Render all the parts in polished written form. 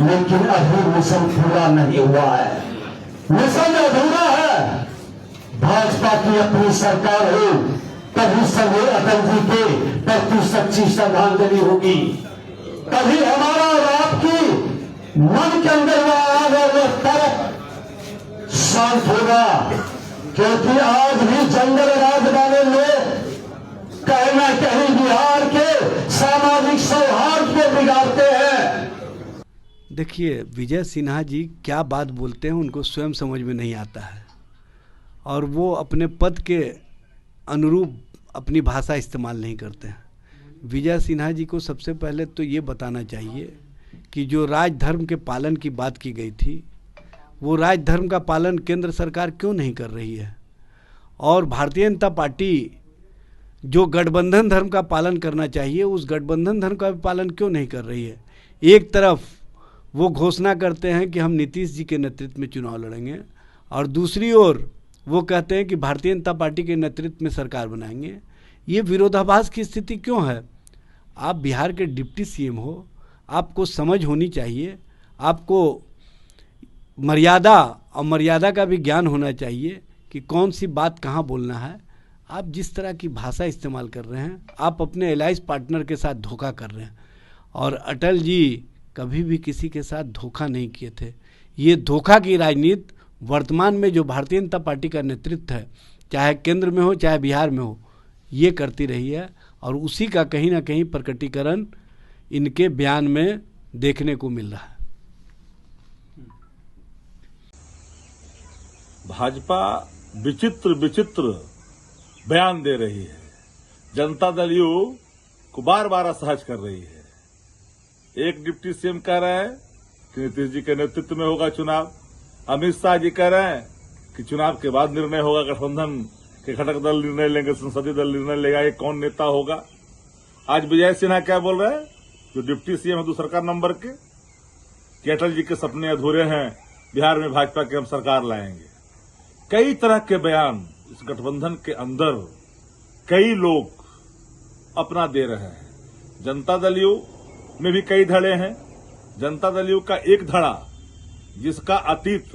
लेकिन अभी मिशन पूरा नहीं हुआ है, मिशन अधूरा है। भाजपा की अपनी सरकार हो तभी सभी अटल जी के प्रति सच्ची श्रद्धांजलि होगी, तभी हमारा और आपकी मन के अंदर वो आग और वो तड़प शांत होगा। क्योंकि आज भी जंगल राज वाले लोग कहना कहीं बिहार के सामाजिक सौहार्द को बिगाड़ते हैं। देखिए, विजय सिन्हा जी क्या बात बोलते हैं उनको स्वयं समझ में नहीं आता है, और वो अपने पद के अनुरूप अपनी भाषा इस्तेमाल नहीं करते हैं। विजय सिन्हा जी को सबसे पहले तो ये बताना चाहिए कि जो राजधर्म के पालन की बात की गई थी, वो राजधर्म का पालन केंद्र सरकार क्यों नहीं कर रही है, और भारतीय जनता पार्टी जो गठबंधन धर्म का पालन करना चाहिए उस गठबंधन धर्म का भी पालन क्यों नहीं कर रही है। एक तरफ वो घोषणा करते हैं कि हम नीतीश जी के नेतृत्व में चुनाव लड़ेंगे, और दूसरी ओर वो कहते हैं कि भारतीय जनता पार्टी के नेतृत्व में सरकार बनाएंगे। ये विरोधाभास की स्थिति क्यों है? आप बिहार के डिप्टी सीएम हो, आपको समझ होनी चाहिए, आपको मर्यादा और मर्यादा का भी ज्ञान होना चाहिए कि कौन सी बात कहाँ बोलना है। आप जिस तरह की भाषा इस्तेमाल कर रहे हैं, आप अपने एलाइंस पार्टनर के साथ धोखा कर रहे हैं, और अटल जी कभी भी किसी के साथ धोखा नहीं किए थे। ये धोखा की राजनीति वर्तमान में जो भारतीय जनता पार्टी का नेतृत्व है, चाहे केंद्र में हो चाहे बिहार में हो, ये करती रही है, और उसी का कहीं ना कहीं प्रकटीकरण इनके बयान में देखने को मिल रहा है। भाजपा विचित्र विचित्र बयान दे रही है, जनता दल यू को बार बार असहज कर रही है। एक डिप्टी सीएम कह रहे हैं कि नीतीश जी के नेतृत्व में होगा चुनाव, अमित शाह जी कह रहे हैं कि चुनाव के बाद निर्णय होगा, गठबंधन के घटक दल निर्णय लेंगे, संसदीय दल निर्णय लेगा, ये कौन नेता होगा। आज विजय सिन्हा क्या बोल रहे हैं, जो डिप्टी सीएम है दूसरा नंबर के, कि अटल जी के सपने अधूरे हैं, बिहार में भाजपा की हम सरकार लाएंगे। कई तरह के बयान इस गठबंधन के अंदर कई लोग अपना दे रहे हैं। जनता दल यू में भी कई धड़े हैं। जनता दल यू का एक धड़ा, जिसका अतीत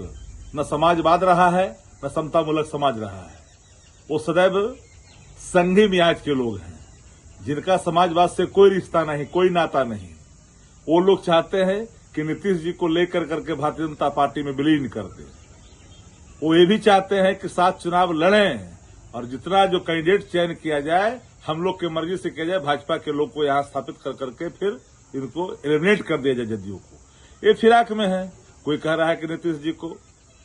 न समाजवाद रहा है न समतामूलक समाज रहा है, वो सदैव संघी मियाज के लोग हैं, जिनका समाजवाद से कोई रिश्ता नहीं, कोई नाता नहीं। वो लोग चाहते हैं कि नीतीश जी को लेकर करके भारतीय जनता पार्टी में विलीन कर दे। वो ये भी चाहते हैं कि साथ चुनाव लड़ें, और जितना जो कैंडिडेट चयन किया जाए हम लोग की मर्जी से किया जाए, भाजपा के लोग को यहाँ स्थापित कर करके फिर इनको एलिमिनेट कर दिया जाए जदयू को। ये फिराक में है। कोई कह रहा है कि नीतीश जी को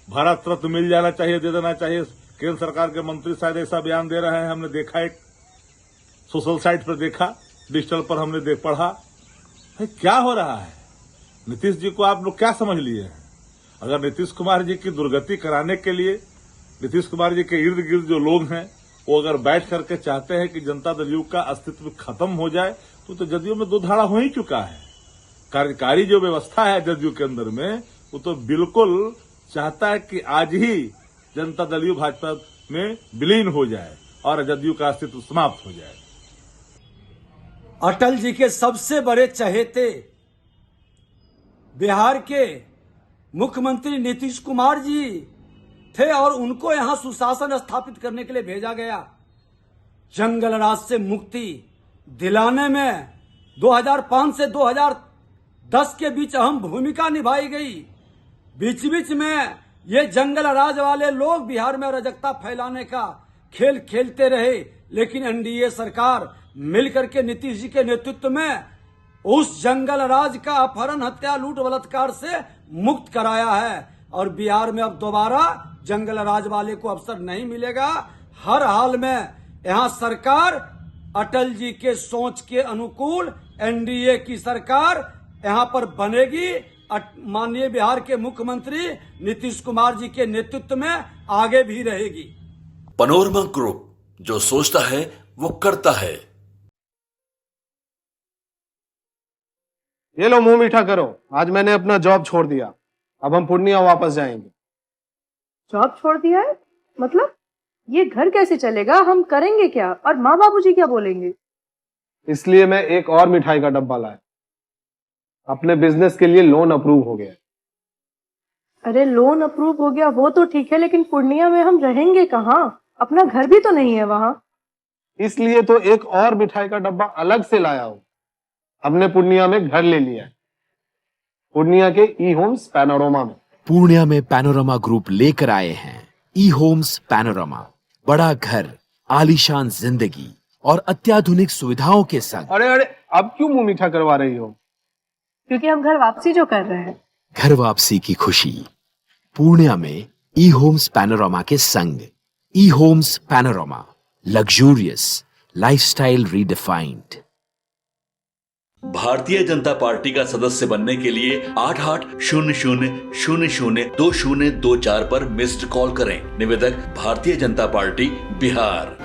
भारत रत्न मिल जाना चाहिए, दे देना चाहिए। केंद्र सरकार के मंत्री शायद ऐसा बयान दे रहे हैं, हमने देखा, एक सोशल साइट पर देखा, डिजिटल पर हमने देख पढ़ा। क्या हो रहा है? नीतीश जी को आप लोग क्या समझ लिए हैं? अगर नीतीश कुमार जी की दुर्गति कराने के लिए नीतीश कुमार जी के इर्द गिर्द जो लोग हैं वो अगर बैठ करके चाहते हैं कि जनता दल यू का अस्तित्व खत्म हो जाए, तो जदयू में दो धाड़ा हो ही चुका है। कार्यकारी जो व्यवस्था है जदयू के अंदर में, वो तो बिल्कुल चाहता है कि आज ही जनता दल यू भाजपा में विलीन हो जाए और जदयू का अस्तित्व समाप्त हो जाए। अटल जी के सबसे बड़े चहेते बिहार के मुख्यमंत्री नीतीश कुमार जी थे, और उनको यहां सुशासन स्थापित करने के लिए भेजा गया। जंगल राज से मुक्ति दिलाने में 2005 से 2010 के बीच अहम भूमिका निभाई गई। बीच बीच में ये जंगल राज वाले लोग बिहार में अराजकता फैलाने का खेल खेलते रहे, लेकिन एनडीए सरकार मिलकर के नीतीश जी के नेतृत्व में उस जंगल राज का अपहरण, हत्या, लूट, बलात्कार से मुक्त कराया है। और बिहार में अब दोबारा जंगल राज वाले को अवसर नहीं मिलेगा। हर हाल में यहाँ सरकार अटल जी के सोच के अनुकूल एनडीए की सरकार यहाँ पर बनेगी। माननीय बिहार के मुख्यमंत्री नीतीश कुमार जी के नेतृत्व में आगे भी रहेगी। पनोरमा ग्रुप, जो सोचता है वो करता है। ये लो, मुंह मीठा करो। आज मैंने अपना जॉब छोड़ दिया, अब हम पूर्णिया वापस जाएंगे। जॉब छोड़ दिया है? मतलब ये घर कैसे चलेगा? हम करेंगे क्या? और माँ बाबूजी क्या बोलेंगे? इसलिए मैं एक और मिठाई का डब्बा लाया। अपने बिजनेस के लिए लोन अप्रूव हो गया। अरे लोन अप्रूव हो गया वो तो ठीक है, लेकिन पूर्णिया में हम रहेंगे कहाँ? अपना घर भी तो नहीं है वहाँ। इसलिए तो एक और मिठाई का डब्बा अलग से लाया हूं। हमने पूर्णिया में घर ले लिया है, पूर्णिया के ई होम्स पैनोरमा में। पूर्णिया में पैनोरमा ग्रुप लेकर आए हैं ई होम्स पैनोरमा। बड़ा घर, आलीशान जिंदगी और अत्याधुनिक सुविधाओं के संग। अरे अरे, अब क्यों मुंह मीठा करवा रही हो? क्योंकि हम घर वापसी जो कर रहे हैं। घर वापसी की खुशी पूर्णिया में ई होम्स पैनोरमा के संग। E homes panorama, luxurious lifestyle redefined. Bharatiya Janata party का सदस्य बनने के लिए 8800002024 पर मिस्ड कॉल करें। निवेदक भारतीय जनता पार्टी बिहार।